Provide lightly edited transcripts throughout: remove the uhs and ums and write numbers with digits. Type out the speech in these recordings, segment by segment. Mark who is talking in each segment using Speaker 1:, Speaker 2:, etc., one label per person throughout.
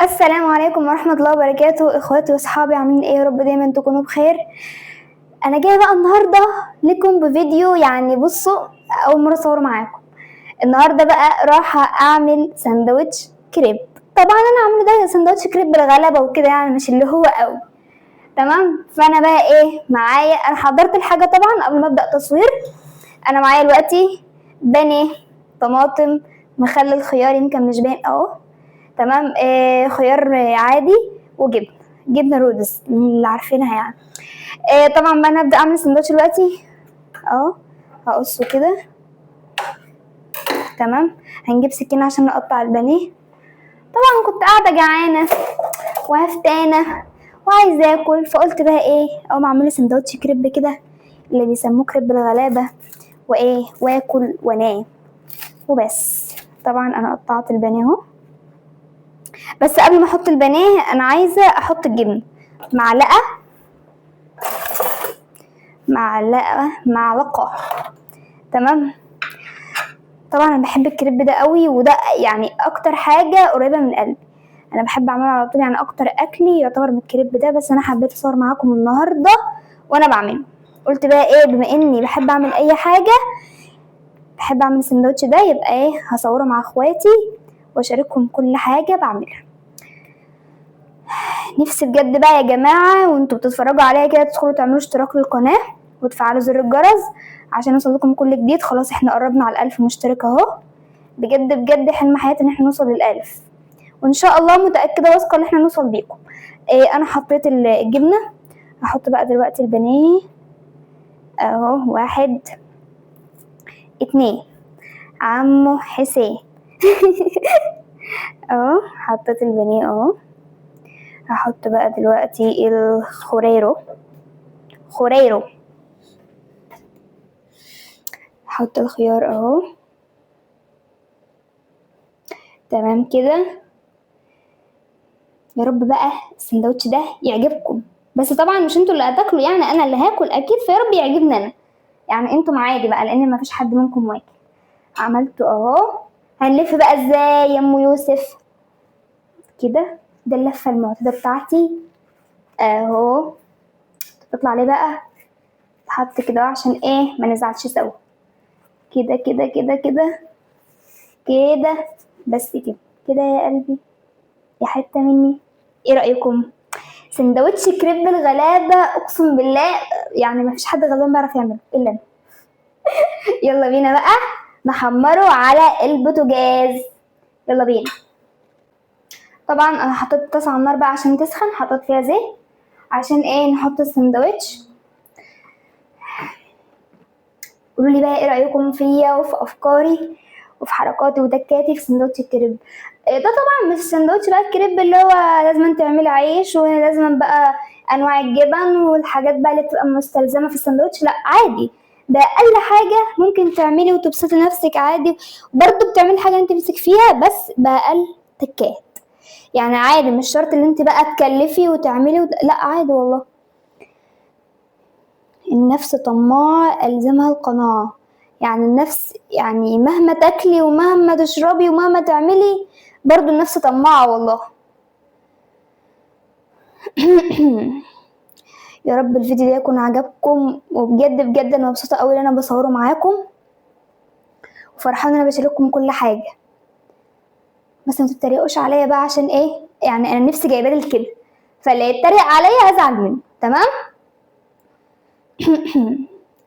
Speaker 1: السلام عليكم ورحمة الله وبركاته، اخواتي واصحابي، عاملين ايه؟ يا رب دايما تكونوا بخير. انا جايه بقى النهارده لكم بفيديو، يعني بصوا، اول مره اصور معاكم. النهارده بقى راح اعمل سندوتش كريب. طبعا انا عامله ده سندوتش كريب بالغلبه وكده، يعني مش اللي هو قوي تمام. فانا بقى ايه معايا؟ انا حضرت الحاجه طبعا قبل ما ابدا تصوير. انا معايا دلوقتي بانيه، طماطم، مخلل، خيار يمكن مش باين اهو، تمام، خيار عادي، جبنه رودس اللي عارفينها يعني. طبعا بقى انا هبدا اعمل سندوتش دلوقتي اهو. هقصه كده تمام. هنجيب سكينه عشان نقطع البانيه. طبعا كنت قاعده جعانه وهفتانه وعايزه اكل، فقلت بقى ايه، اقوم اعمل لي سندوتش كريب كده، اللي بيسموه كريب الغلابه، وايه، واكل وانام وبس. طبعا انا قطعت البانيه اهو، بس قبل ما احط البانيه انا عايزه احط الجبن. معلقه تمام. طبعا انا بحب الكريب ده قوي، وده يعني اكتر حاجه قريبه من قلبي. انا بحب اعمله على طول، يعني اكتر اكلي يعتبر من الكريب ده. بس انا حبيت اصور معاكم النهارده وانا بعمله. قلت بقى ايه، بما اني بحب اعمل اي حاجه، بحب اعمل السندوتش ده، يبقى ايه، هصوره مع اخواتي واشاركهم كل حاجه بعملها. نفسي بجد بقى يا جماعه وانتوا بتتفرجوا عليا كده تدخلوا تعملوا اشتراك للقناه وتفعلوا زر الجرس عشان يوصلكم كل جديد. خلاص احنا قربنا على 1000 مشترك اهو. بجد بجد حلم حياتي ان احنا نوصل لل1000، وان شاء الله متاكده واثقه ان احنا نوصل بيكم. انا حطيت الجبنه. هحط بقى دلوقتي البانيه اهو. 1 2 عمو حسين. اهو حطيت البانيه اهو. هحط بقى دلوقتي خوريرو. هحط الخيار اهو. تمام كده. يا رب بقى السندوتش ده يعجبكم، بس طبعا مش انتوا اللي هتاكلوا، يعني انا اللي هاكل اكيد، فيا رب يعجبني انا، يعني انتم عادي بقى لان مفيش حد منكم واكل. عملته اهو. هنلف بقى ازاي يا ام يوسف؟ كده، ده اللفه المعتاده بتاعتي اهو. تطلع عليه بقى، تحط كده عشان ايه ما نزعلش سوا. كده كده كده كده كده، بس كده كده يا قلبي، يا حته مني. ايه رايكم؟ سندوتش كريب الغلابه، اقسم بالله يعني مفيش حد غلبان بيعرف يعمله الا انا. يلا بينا بقى نحمره على البوتاجاز. يلا بينا. طبعا انا حطيت الطاسه على النار بقى عشان تسخن، حطيت فيها زيت عشان ايه، نحط السندوتش. قولوا لي بقى ايه رايكم فيا وفي افكاري وفي حركاتي ودكاتي في سندوتش الكريب. ده طبعا مش سندوتش بقى الكريب اللي هو لازم تعملي عيش ولازم بقى انواع الجبن والحاجات بقى اللي بتبقى مستلزمه في السندوتش، لا عادي. ده اقل حاجه ممكن تعملي وتبسطي نفسك عادي، برضه بتعملي حاجه انت نفسك فيها بس باقل تكات. يعني عادي، مش شرط ان انت بقى تكلفي وتعملي لا عادي والله. النفس طماعة ألزمها القناعة. يعني النفس، يعني مهما تاكلي ومهما تشربي ومهما تعملي برضو النفس طماعة والله. يا رب الفيديو ده يكون عجبكم، وبجد بجد انا مبسوطة قوي ان انا بصوره معاكم، وفرحانة ان انا بشارككم كل حاجة. بس ما تتريقوش عليا بقى عشان ايه، يعني انا نفسي جايبالي كده، فاللي يتريق عليا هزعل منه تمام.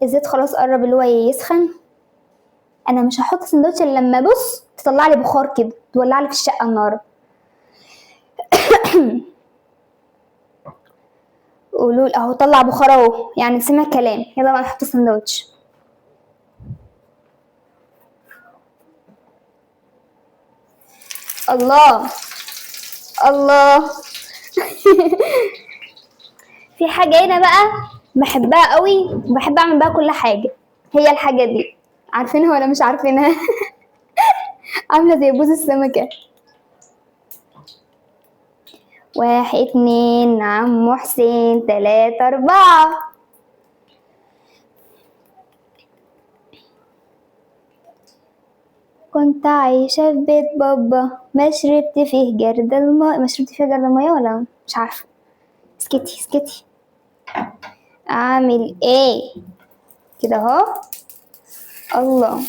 Speaker 1: الزيت خلاص قرب اللي هو يسخن. انا مش هحط سندوتش الا لما بص تطلع لي بخار كده، تولع لي في الشقه النار. قولوا اهو طلع بخار اهو، يعني سمع كلام. يلا بقى نحط السندوتش. الله الله. في حاجه هنا بقى بحبها قوي وبحب اعمل بقى كل حاجه، هي الحاجه دي، عارفينها ولا مش عارفينها؟ عامله زي بوز السمكه. 1 2 عمو حسين 3 4. كنت عايشة في بيت بابا، ما شربت فيه جرد الماء. ما شربت فيه جرد المية ولا مش عارفة. اسكتي اسكتي. اعمل ايه كده اهو. الله،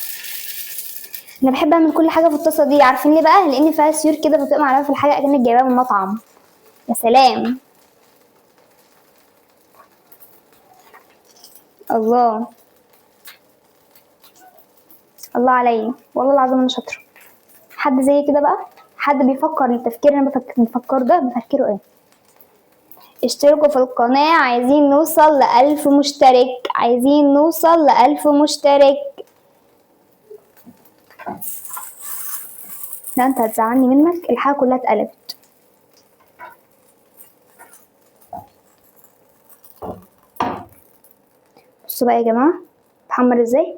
Speaker 1: انا بحب اعمل كل حاجه في الطاسه دي. عارفين ليه بقى؟ لان فيها سيور كده فبتبقى معلقه في الحاجه اكنك جايباها من مطعم. يا سلام. الله، الله عليا والله العظيم انا شاطره. حد زي كده بقى، حد بيفكر التفكير اللي انا بفكر ده بفكره ايه. اشتركوا في القناه، عايزين نوصل ل1000 مشترك، عايزين نوصل ل1000 مشترك. لا انت هتزعلني منك، الحاجه كلها اتقلبت. بصوا بقى يا جماعه بتحمر ازاي.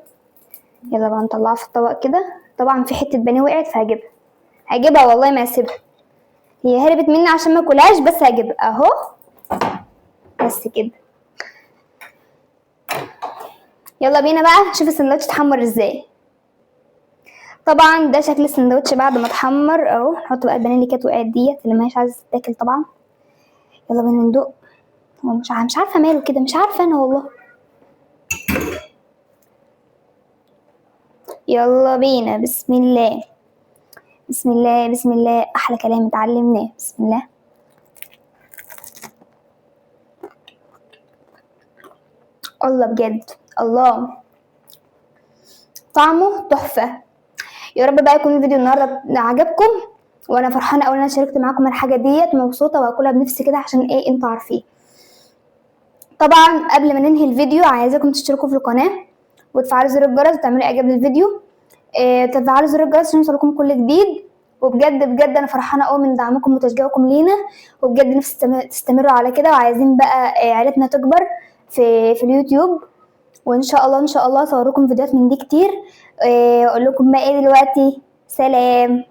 Speaker 1: يلا بقى نطلعها في الطبق كده. طبعا في حته بانيه وقعت فهجيبها والله ما اسيبها. هي هربت مني عشان ما اكلهاش بس هجيبها اهو. بس كده. يلا بينا بقى نشوف السندوتش اتحمر ازاي. طبعا ده شكل السندوتش بعد ما اتحمر اهو. نحط بقى البانيه اللي كانت وقعت ديت اللي ماهيش عايزه تتاكل طبعا. يلا بينا ندوق. هو مش عارفه ماله كده، مش عارفه انا والله. يلا بينا. بسم الله بسم الله بسم الله. احلى كلام اتعلمناه. بسم الله. الله بجد. الله، طعمه تحفه. يا رب بقى يكون الفيديو النهارده عجبكم، وانا فرحانه قوي ان انا شاركت معاكم الحاجه ديت. مبسوطه واكلها بنفسي كده عشان ايه انتوا عارفين. طبعا قبل ما ننهي الفيديو عايزاكم تشتركوا في القناه وتفعلوا زر الجرس وتعملوا اعجاب للفيديو. تفعلوا زر الجرس عشان يوصلكم كل جديد. وبجد بجد انا فرحانه قوي من دعمكم وتشجيعكم لينا. وبجد نفسي تستمروا على كده. وعايزين بقى عيلتنا تكبر في اليوتيوب. وان شاء الله ان شاء الله اصور لكم فيديوهات من دي كتير. اقول لكم بقى ايه دلوقتي. سلام.